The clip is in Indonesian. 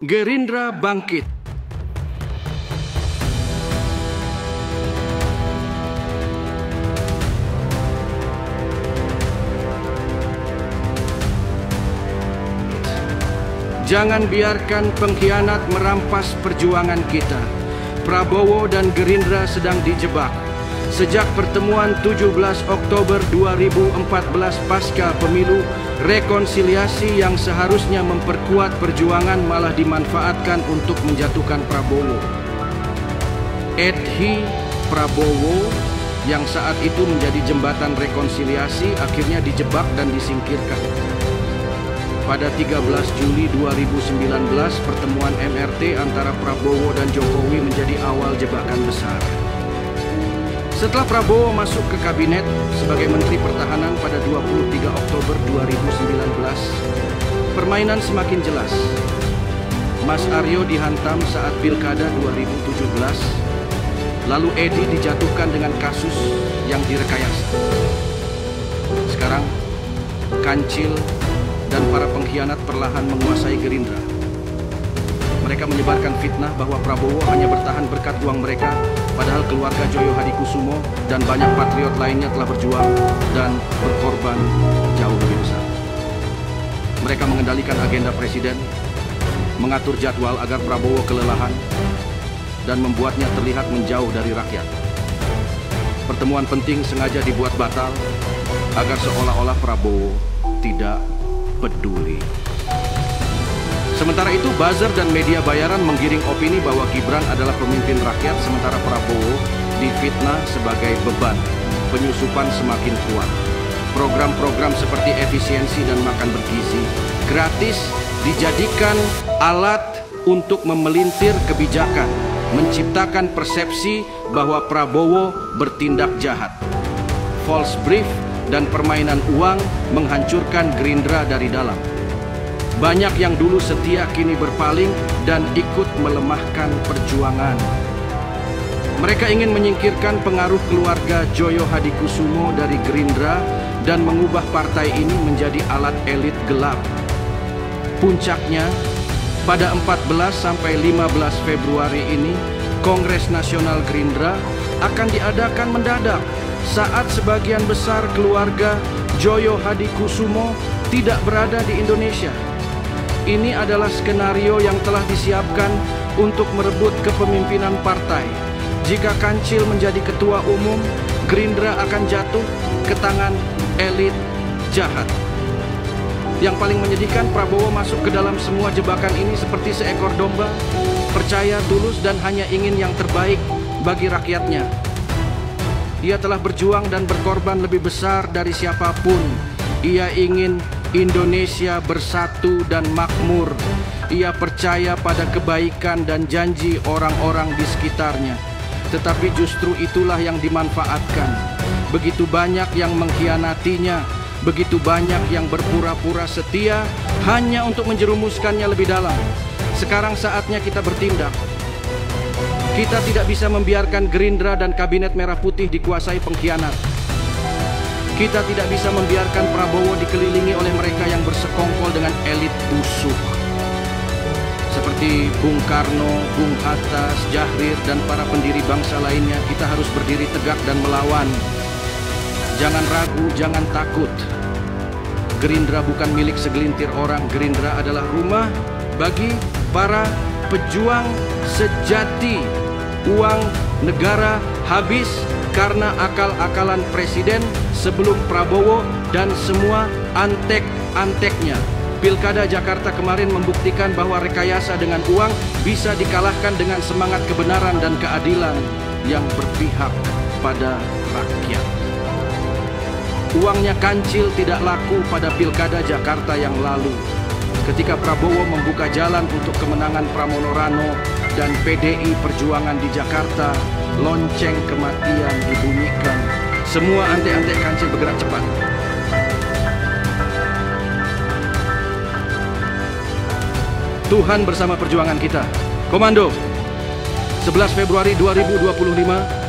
Gerindra bangkit. Jangan biarkan pengkhianat merampas perjuangan kita. Prabowo dan Gerindra sedang dijebak. Sejak pertemuan 17 Oktober 2014 pasca pemilu, rekonsiliasi yang seharusnya memperkuat perjuangan malah dimanfaatkan untuk menjatuhkan Prabowo. Edhi Prabowo yang saat itu menjadi jembatan rekonsiliasi akhirnya dijebak dan disingkirkan. Pada 13 Juli 2019, pertemuan MRT antara Prabowo dan Jokowi menjadi awal jebakan besar. Setelah Prabowo masuk ke kabinet sebagai Menteri Pertahanan pada 23 Oktober 2019, permainan semakin jelas. Mas Aryo dihantam saat Pilkada 2017, lalu Edi dijatuhkan dengan kasus yang direkayasa. Sekarang, Kancil dan para pengkhianat perlahan menguasai Gerindra. Mereka menyebarkan fitnah bahwa Prabowo hanya bertahan berkat uang mereka, padahal keluarga Joyo Hadikusumo dan banyak patriot lainnya telah berjuang dan berkorban jauh lebih besar. Mereka mengendalikan agenda presiden, mengatur jadwal agar Prabowo kelelahan, dan membuatnya terlihat menjauh dari rakyat. Pertemuan penting sengaja dibuat batal agar seolah-olah Prabowo tidak peduli. Sementara itu, buzzer dan media bayaran menggiring opini bahwa Gibran adalah pemimpin rakyat, sementara Prabowo difitnah sebagai beban. Penyusupan semakin kuat. Program-program seperti efisiensi dan makan bergizi gratis dijadikan alat untuk memelintir kebijakan, menciptakan persepsi bahwa Prabowo bertindak jahat. False brief dan permainan uang menghancurkan Gerindra dari dalam. Banyak yang dulu setia kini berpaling dan ikut melemahkan perjuangan. Mereka ingin menyingkirkan pengaruh keluarga Joyo Hadikusumo dari Gerindra dan mengubah partai ini menjadi alat elit gelap. Puncaknya, pada 14 sampai 15 Februari ini, Kongres Nasional Gerindra akan diadakan mendadak saat sebagian besar keluarga Joyo Hadikusumo tidak berada di Indonesia. Ini adalah skenario yang telah disiapkan untuk merebut kepemimpinan partai. Jika Kancil menjadi ketua umum, Gerindra akan jatuh ke tangan elit jahat. Yang paling menyedihkan, Prabowo masuk ke dalam semua jebakan ini seperti seekor domba, percaya tulus dan hanya ingin yang terbaik bagi rakyatnya. Ia telah berjuang dan berkorban lebih besar dari siapapun. Ia ingin Indonesia bersatu dan makmur. Ia percaya pada kebaikan dan janji orang-orang di sekitarnya. Tetapi justru itulah yang dimanfaatkan. Begitu banyak yang mengkhianatinya, begitu banyak yang berpura-pura setia hanya untuk menjerumuskannya lebih dalam. Sekarang saatnya kita bertindak. Kita tidak bisa membiarkan Gerindra dan Kabinet Merah Putih dikuasai pengkhianat. Kita tidak bisa membiarkan Prabowo dikelilingi oleh mereka yang bersekongkol dengan elit busuk. Seperti Bung Karno, Bung Hatta, Syahrir, dan para pendiri bangsa lainnya, kita harus berdiri tegak dan melawan. Jangan ragu, jangan takut. Gerindra bukan milik segelintir orang. Gerindra adalah rumah bagi para pejuang sejati. Uang negara habis karena akal-akalan presiden sebelum Prabowo dan semua antek-anteknya. Pilkada Jakarta kemarin membuktikan bahwa rekayasa dengan uang bisa dikalahkan dengan semangat kebenaran dan keadilan yang berpihak pada rakyat. Uangnya Kancil tidak laku pada Pilkada Jakarta yang lalu. Ketika Prabowo membuka jalan untuk kemenangan Pramono Rano dan PDI Perjuangan di Jakarta, lonceng kematian dibunyikan. Semua antek-antek Kancil bergerak cepat. Tuhan bersama perjuangan kita. Komando, 11 Februari 2025,